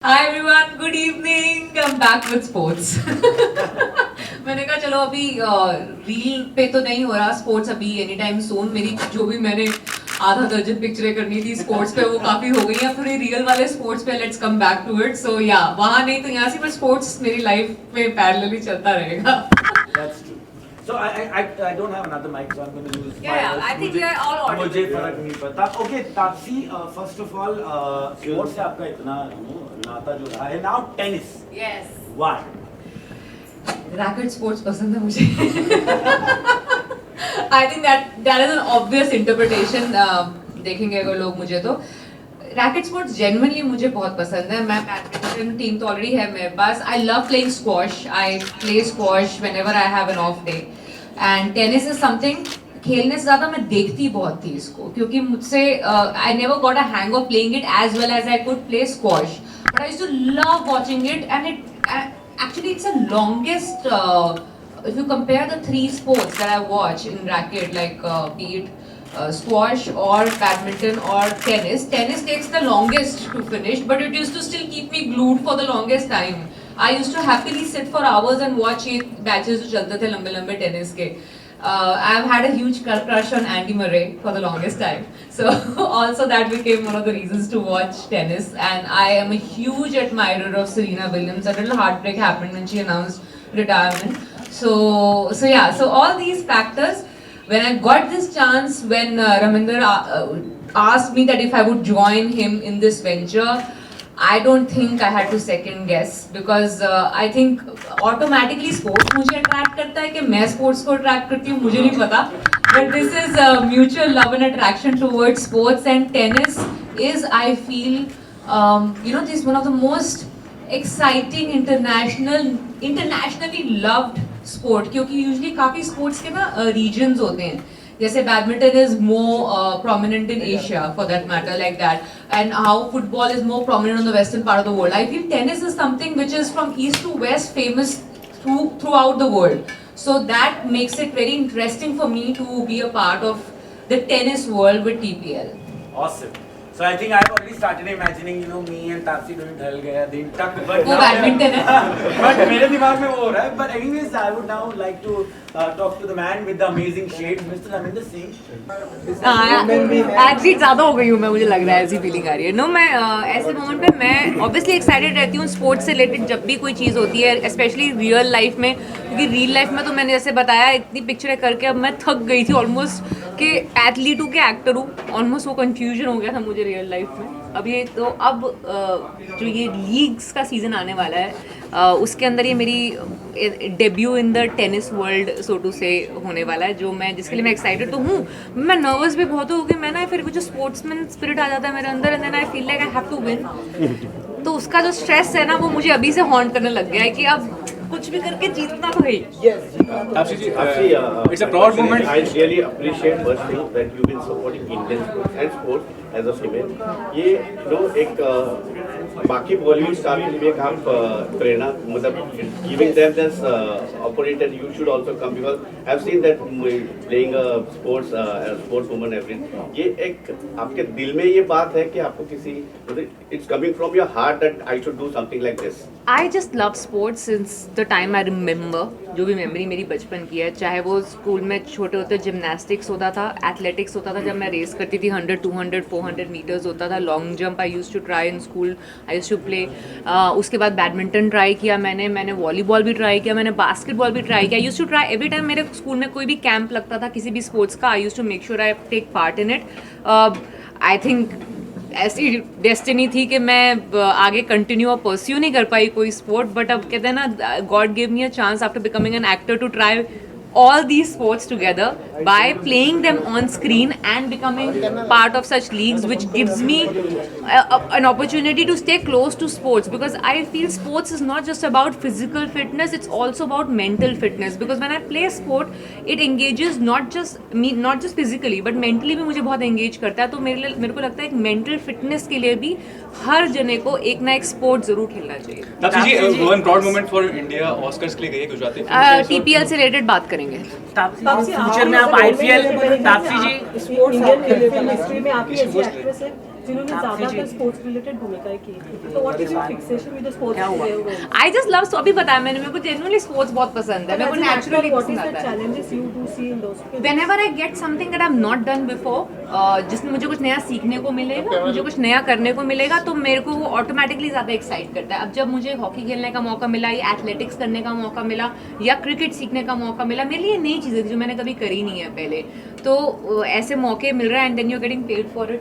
Hi everyone, good evening. I'm back with sports. मैंने कहा चलो अभी रील पे तो नहीं हो रहा स्पोर्ट्स अभी एनी टाइम सून. मेरी जो भी मैंने आधा दर्जन पिक्चरें करनी थी स्पोर्ट्स पे वो काफी हो गई हैं. थोड़ी रियल वाले स्पोर्ट्स पे let's come back to it. So या वहाँ नहीं तो यहाँ से पर स्पोर्ट्स मेरी लाइफ में पैरेलली चलता रहेगा. That's true. So I don't have another mic, so I'm going to use. Yeah, I think we are all audible. मुझे फर्क नहीं पड़ता. Okay, Taapsee, first of all, sports से आपका इतना नाता जो रहा है. Now tennis. Yes. Why? Racket sports पसंद है मुझे. I think that is an obvious interpretation. देखेंगे अगर लोग मुझे तो रैकेट स्पोर्ट्स जेन्युइनली मुझे बहुत पसंद है. मैं बैडमिंटन टीम तो ऑलरेडी है मेरे पास. I love playing squash. I play squash whenever I have an off day. And tennis is something खेलने से ज्यादा मैं देखती बहुत थी इसको क्योंकि मुझसे I never got a hang of playing it as well as I could play squash. But I used to love watching it and it actually it's the longest if you compare the three sports that I watch in racket like be it squash or badminton or tennis takes the longest to finish but it used to still keep me glued for the longest time. I used to happily sit for hours and watch 8 matches जो चलते थे लंबे लंबे tennis के. I've had a huge crush on Andy Murray for the longest time. So also that became one of the reasons to watch tennis. And I am a huge admirer of Serena Williams. A little heartbreak happened when she announced retirement. So yeah. So all these factors. When I got this chance, when Raminder asked me that if I would join him in this venture, I don't think I had to second guess because I think automatically sports मुझे attract करता है कि मैं sports को attract करती हूँ मुझे नहीं पता. But this is a mutual love and attraction towards sports and tennis is I feel this is one of the most exciting internationally loved sport क्योंकि usually काफी sports के ना regions होते हैं. जैसे badminton is more prominent in Asia for that matter like that, and how football is more prominent on the western part of the world. I feel tennis is something which is from east to west famous throughout the world. So that makes it very interesting for me to be a part of the tennis world with TPL. Awesome. So I think I've already started imagining, me and Tapsi doing ढल गया दिन तक. But वो badminton है. But मेरे दिमाग में वो हो रहा है. But anyways, I would now like to talk to the man with the amazing shades, Mr. Raminder Singh. Actually ज़्यादा हो गई हूँ मैं, मुझे लग रहा है ऐसी फीलिंग आ रही है. नो मैं ऐसे मोमेंट पे मैं ऑब्वियसली एक्साइटेड रहती हूँ स्पोर्ट्स से रिलेटेड जब भी कोई चीज़ होती है स्पेशली रियल लाइफ में क्योंकि रियल लाइफ में तो मैंने जैसे बताया इतनी पिक्चरें करके अब मैं थक गई थी ऑलमोस्ट कि एथलीट हूँ कि एक्टर हूँ. ऑलमोस्ट वो कन्फ्यूजन हो गया था मुझे रियल लाइफ में. अब ये तो अब जो ये लीग्स का सीज़न आने वाला है उसके अंदर ये मेरी debut in the tennis world सो टू से होने वाला है जो मैं जिसके लिए मैं एक्साइटेड तो हूँ. मैं नर्वस भी बहुत हूँ कि मैं ना फिर जो स्पोर्ट्समैन स्पिरिट आ जाता है मेरे अंदर and then I feel like I have to win. तो उसका जो स्ट्रेस है ना वो मुझे अभी से हॉन्ट करने लग गया है कि अब कुछ भी करके जीतना तो है ही. It's a proud moment. I really appreciate first thing that you've been supporting Indian sports and sports as a female. ये एक बाकी बॉलीवुड स्टार के लिए आप प्रेरणा मतलब giving them this opportunity that you should also come because I've seen that playing a sports as a sports woman everything. ये एक आपके दिल में ये बात है कि आपको किसी मतलब it's coming from your heart that I should do something like this. I just love sports since the time I remember. जो भी मेमोरी मेरी बचपन की है चाहे वो स्कूल में छोटे होते जिमनास्टिक्स होता था एथलेटिक्स होता था जब मैं रेस करती थी 100 200 400 मीटर्स होता था. Long jump I used to try in school. I used to play. उसके बाद बैडमिंटन ट्राई किया मैंने वॉलीबॉल भी ट्राई किया मैंने बास्केटबॉल भी ट्राई किया. I used to try every time मेरे स्कूल में कोई भी कैंप लगता था किसी भी स्पोर्ट्स का I used to make sure I take part in it. I think ऐसी डेस्टिनी थी कि मैं आगे कंटिन्यू और परस्यू नहीं कर पाई कोई स्पोर्ट बट अब कहते हैं ना God give me a chance after becoming an actor to try all these sports together by playing them on screen and becoming part of such leagues which gives me an opportunity to stay close to sports because I feel sports is not just about physical fitness, it's also about mental fitness because when I play sport it engages not just physically but mentally भी मुझे बहुत engage करता है. तो मेरे को लगता है एक mental fitness के लिए भी हर जने को एक ना एक स्पोर्ट जरूर खेलना चाहिए. Taapsee ji one proud moment for India Oscars के लिए गए गुजराती TPL से रिलेटेड बात करेंगे. फ्यूचर में आप आईपीएल तापसी जी स्पोर्ट्स इंडियन फिल्म इंडस्ट्री में आपकी ऐसी एक्ट्रेस है जिन्होंने ज्यादातर स्पोर्ट्स रिलेटेड भूमिकाएं की थी, तो what is your fixation with the sports? I just love, अभी बताया मैंने, मेरे को जेन्युइनली स्पोर्ट्स बहुत पसंद है, मेरे को नेचुरली व्हाट इज पसंद द आता है। challenges you do see in those films? Whenever I get something that I've not done before, जिसमें मुझे कुछ नया सीखने को मिलेगा, मुझे कुछ नया करने को मिलेगा, तो मेरे को वो ऑटोमेटिकली ज़्यादा एक्साइट करता है। अब जब मुझे हॉकी खेलने का मौका मिला या एथलेटिक्स करने का मौका मिला या क्रिकेट सीखने का मौका मिला, मेरे लिए नई चीज़ें थी जो मैंने कभी करी नहीं है पहले, तो ऐसे मौके मिल रहे हैं and then you are getting paid for it.